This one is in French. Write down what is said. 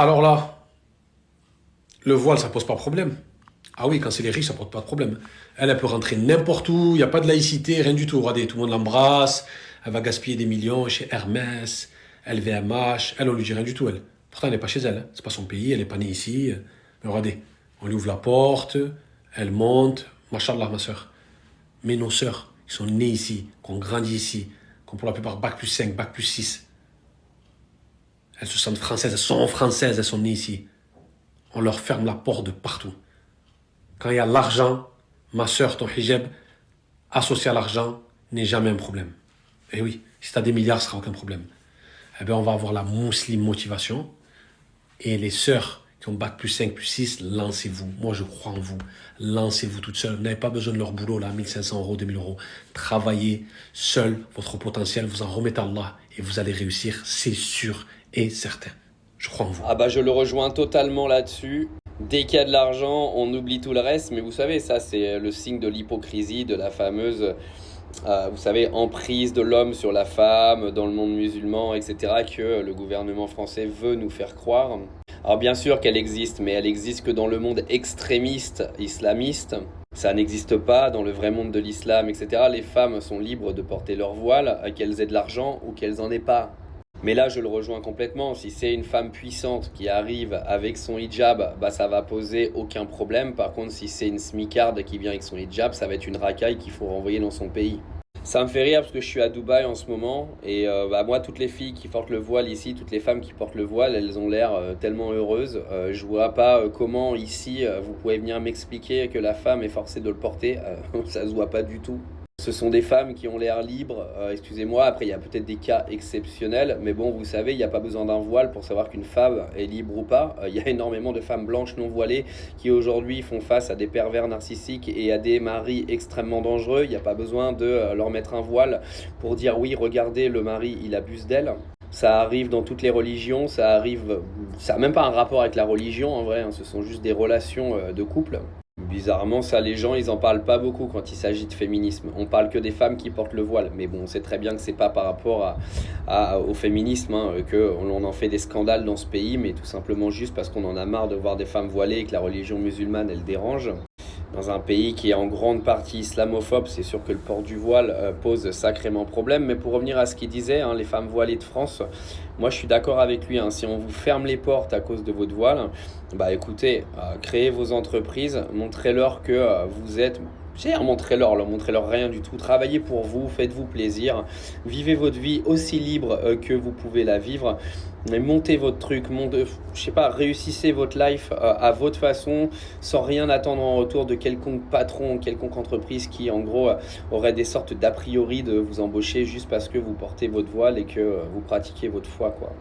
Alors là, le voile, ça pose pas problème. Ah oui, quand c'est les riches, ça pose pas de problème. Elle peut rentrer n'importe où, il n'y a pas de laïcité, rien du tout. Regardez, tout le monde l'embrasse, elle va gaspiller des millions chez Hermès, LVMH, elle, on lui dit rien du tout, elle. Pourtant, elle n'est pas chez elle, hein. C'est pas son pays, elle n'est pas née ici. Mais regardez, on lui ouvre la porte, elle monte, machallah, ma soeur. Mais nos sœurs, qui sont nées ici, qui ont grandi ici, qui ont pour la plupart bac+5, bac+6, elles se sentent françaises, elles sont nées ici. On leur ferme la porte de partout. Quand il y a l'argent, ma soeur, ton hijab, associé à l'argent, n'est jamais un problème. Et oui, si tu as des milliards, ce sera aucun problème. Eh bien, on va avoir la musulmane motivation. Et les sœurs qui ont bac+5, +6, lancez-vous. Moi, je crois en vous. Lancez-vous toutes seules. Vous n'avez pas besoin de leur boulot, là, 1500 euros, 2000 euros. Travaillez seul votre potentiel, vous en remettez à Allah et vous allez réussir, c'est sûr et certain. Je crois en vous. Ah bah je le rejoins totalement là-dessus. Dès qu'il y a de l'argent, on oublie tout le reste. Mais vous savez, ça c'est le signe de l'hypocrisie, de la fameuse, vous savez, emprise de l'homme sur la femme dans le monde musulman, etc. que le gouvernement français veut nous faire croire. Alors bien sûr qu'elle existe, mais elle existe que dans le monde extrémiste, islamiste. Ça n'existe pas dans le vrai monde de l'islam, etc. Les femmes sont libres de porter leur voile, qu'elles aient de l'argent ou qu'elles en aient pas. Mais là, je le rejoins complètement. Si c'est une femme puissante qui arrive avec son hijab, bah ça va poser aucun problème. Par contre, si c'est une smicarde qui vient avec son hijab, ça va être une racaille qu'il faut renvoyer dans son pays. Ça me fait rire parce que je suis à Dubaï en ce moment et bah moi, toutes les filles qui portent le voile ici, toutes les femmes qui portent le voile, elles ont l'air tellement heureuses. Je vois pas comment ici vous pouvez venir m'expliquer que la femme est forcée de le porter. Ça se voit pas du tout. Ce sont des femmes qui ont l'air libres, excusez-moi, après il y a peut-être des cas exceptionnels, mais bon, vous savez, il n'y a pas besoin d'un voile pour savoir qu'une femme est libre ou pas. Il y a énormément de femmes blanches non voilées qui aujourd'hui font face à des pervers narcissiques et à des maris extrêmement dangereux. Il n'y a pas besoin de leur mettre un voile pour dire oui, regardez, le mari, il abuse d'elle. Ça arrive dans toutes les religions, ça n'a même pas un rapport avec la religion en vrai, hein, ce sont juste des relations de couple. Bizarrement, ça, les gens, ils en parlent pas beaucoup quand il s'agit de féminisme. On parle que des femmes qui portent le voile. Mais bon, on sait très bien que c'est pas par rapport au féminisme qu'on en fait des scandales dans ce pays, mais tout simplement juste parce qu'on en a marre de voir des femmes voilées et que la religion musulmane, elle dérange. Dans un pays qui est en grande partie islamophobe, c'est sûr que le port du voile pose sacrément problème. Mais pour revenir à ce qu'il disait, hein, les femmes voilées de France, moi je suis d'accord avec lui. Hein, si on vous ferme les portes à cause de votre voile, bah écoutez, créez vos entreprises, montrez-leur que vous êtes... montrez-leur rien du tout. Travaillez pour vous, faites-vous plaisir, vivez votre vie aussi libre que vous pouvez la vivre. Mais montez votre truc, je sais pas, réussissez votre life à votre façon, sans rien attendre en retour de quelconque patron, quelconque entreprise qui en gros aurait des sortes d'a priori de vous embaucher juste parce que vous portez votre voile et que vous pratiquez votre foi, quoi.